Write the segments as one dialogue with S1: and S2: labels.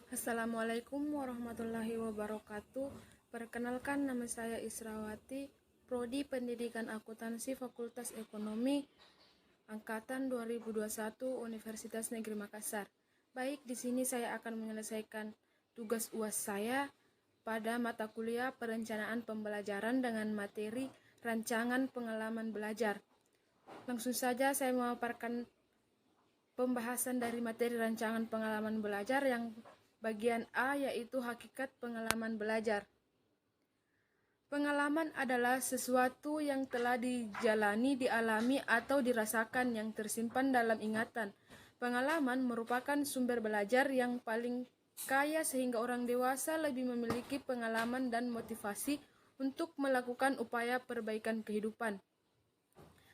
S1: Assalamualaikum warahmatullahi wabarakatuh. Perkenalkan, nama saya Israwati, Prodi Pendidikan Akuntansi Fakultas Ekonomi Angkatan 2021 Universitas Negeri Makassar. Baik, di sini saya akan menyelesaikan tugas UAS saya pada mata kuliah Perencanaan Pembelajaran dengan materi Rancangan Pengalaman Belajar. Langsung saja saya memaparkan pembahasan dari materi Rancangan Pengalaman Belajar yang bagian A, yaitu hakikat pengalaman belajar. Pengalaman adalah sesuatu yang telah dijalani, dialami, atau dirasakan yang tersimpan dalam ingatan. Pengalaman merupakan sumber belajar yang paling kaya sehingga orang dewasa lebih memiliki pengalaman dan motivasi untuk melakukan upaya perbaikan kehidupan.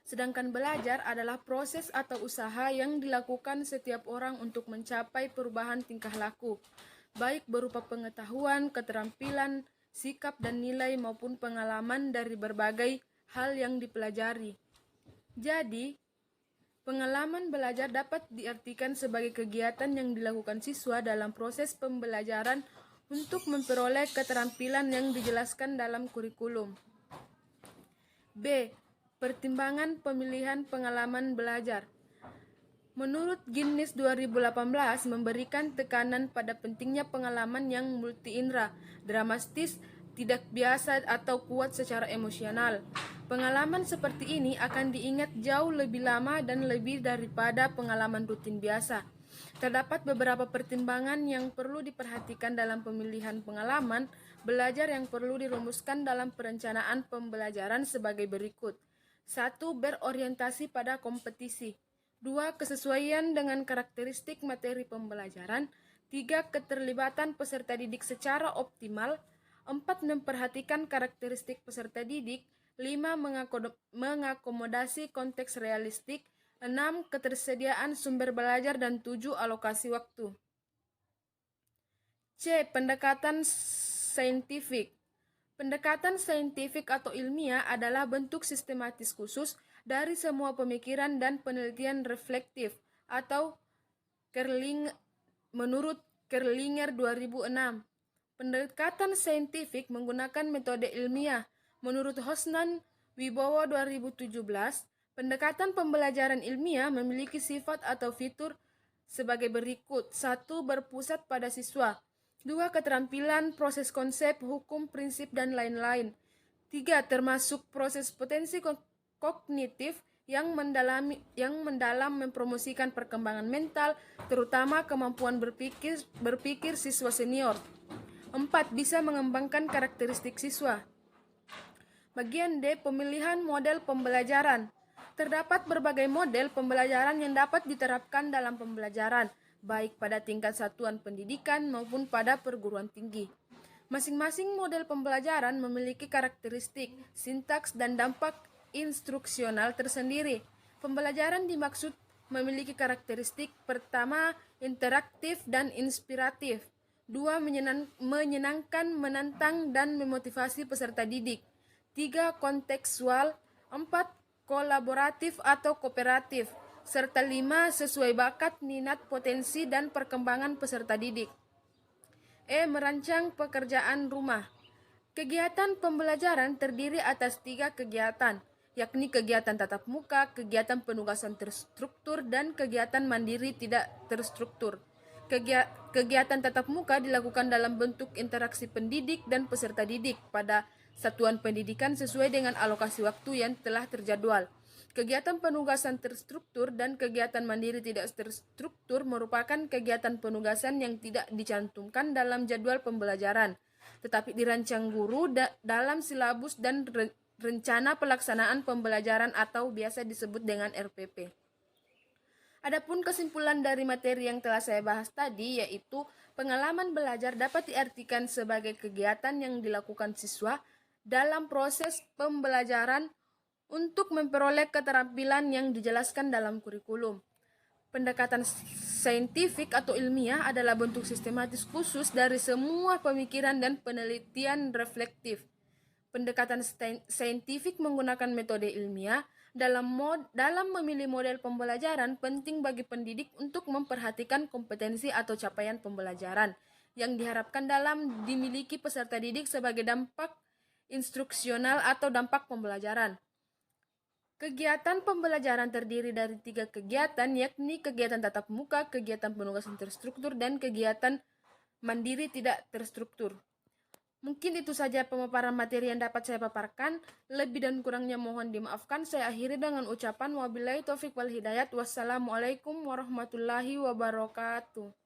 S1: Sedangkan belajar adalah proses atau usaha yang dilakukan setiap orang untuk mencapai perubahan tingkah laku, baik berupa pengetahuan, keterampilan, sikap dan nilai maupun pengalaman dari berbagai hal yang dipelajari. Jadi, pengalaman belajar dapat diartikan sebagai kegiatan yang dilakukan siswa dalam proses pembelajaran untuk memperoleh keterampilan yang dijelaskan dalam kurikulum. B. Pertimbangan pemilihan pengalaman belajar. Menurut Guinness 2018 memberikan tekanan pada pentingnya pengalaman yang multi-indera, dramatis, tidak biasa atau kuat secara emosional. Pengalaman seperti ini akan diingat jauh lebih lama dan lebih daripada pengalaman rutin biasa. Terdapat beberapa pertimbangan yang perlu diperhatikan dalam pemilihan pengalaman belajar yang perlu dirumuskan dalam perencanaan pembelajaran sebagai berikut. 1. Berorientasi pada kompetisi. 2. Kesesuaian dengan karakteristik materi pembelajaran. 3. Keterlibatan peserta didik secara optimal. 4. Memperhatikan karakteristik peserta didik. 5. Mengakomodasi konteks realistik. 6. Ketersediaan sumber belajar. Dan 7. Alokasi waktu. C. Pendekatan saintifik. Pendekatan saintifik atau ilmiah adalah bentuk sistematis khusus dari semua pemikiran dan penelitian reflektif atau menurut Kerlinger 2006. Pendekatan saintifik menggunakan metode ilmiah. Menurut Hosnan Wibowo 2017, pendekatan pembelajaran ilmiah memiliki sifat atau fitur sebagai berikut. 1. Berpusat pada siswa. 2. Keterampilan, proses konsep, hukum, prinsip, dan lain-lain. 3. Termasuk proses potensi kognitif yang mendalam mempromosikan perkembangan mental, terutama kemampuan berpikir siswa senior. 4. Bisa mengembangkan karakteristik siswa. Bagian D. Pemilihan model pembelajaran. Terdapat berbagai model pembelajaran yang dapat diterapkan dalam pembelajaran, baik pada tingkat satuan pendidikan maupun pada perguruan tinggi. Masing-masing model pembelajaran memiliki karakteristik, sintaks, dan dampak instruksional tersendiri. Pembelajaran dimaksud memiliki karakteristik pertama, interaktif dan inspiratif. 2. Menyenangkan, menantang, dan memotivasi peserta didik. 3. Kontekstual. 4. Kolaboratif atau kooperatif. Serta 5. Sesuai bakat, minat, potensi, dan perkembangan peserta didik. E. Merancang pekerjaan rumah. Kegiatan pembelajaran terdiri atas 3 kegiatan, yakni kegiatan tatap muka, kegiatan penugasan terstruktur, dan kegiatan mandiri tidak terstruktur. Kegiatan tatap muka dilakukan dalam bentuk interaksi pendidik dan peserta didik pada satuan pendidikan sesuai dengan alokasi waktu yang telah terjadwal. Kegiatan penugasan terstruktur dan kegiatan mandiri tidak terstruktur merupakan kegiatan penugasan yang tidak dicantumkan dalam jadwal pembelajaran, tetapi dirancang guru dalam silabus dan rencana pelaksanaan pembelajaran atau biasa disebut dengan RPP. Adapun kesimpulan dari materi yang telah saya bahas tadi, yaitu pengalaman belajar dapat diartikan sebagai kegiatan yang dilakukan siswa dalam proses pembelajaran untuk memperoleh keterampilan yang dijelaskan dalam kurikulum. Pendekatan saintifik atau ilmiah adalah bentuk sistematis khusus dari semua pemikiran dan penelitian reflektif. Pendekatan saintifik menggunakan metode ilmiah dalam memilih model pembelajaran penting bagi pendidik untuk memperhatikan kompetensi atau capaian pembelajaran yang diharapkan dalam dimiliki peserta didik sebagai dampak instruksional atau dampak pembelajaran. Kegiatan pembelajaran terdiri dari 3 kegiatan, yakni kegiatan tatap muka, kegiatan penugasan terstruktur, dan kegiatan mandiri tidak terstruktur. Mungkin itu saja pemaparan materi yang dapat saya paparkan. Lebih dan kurangnya mohon dimaafkan. Saya akhiri dengan ucapan wabillahi taufik wal hidayat. Wassalamualaikum warahmatullahi wabarakatuh.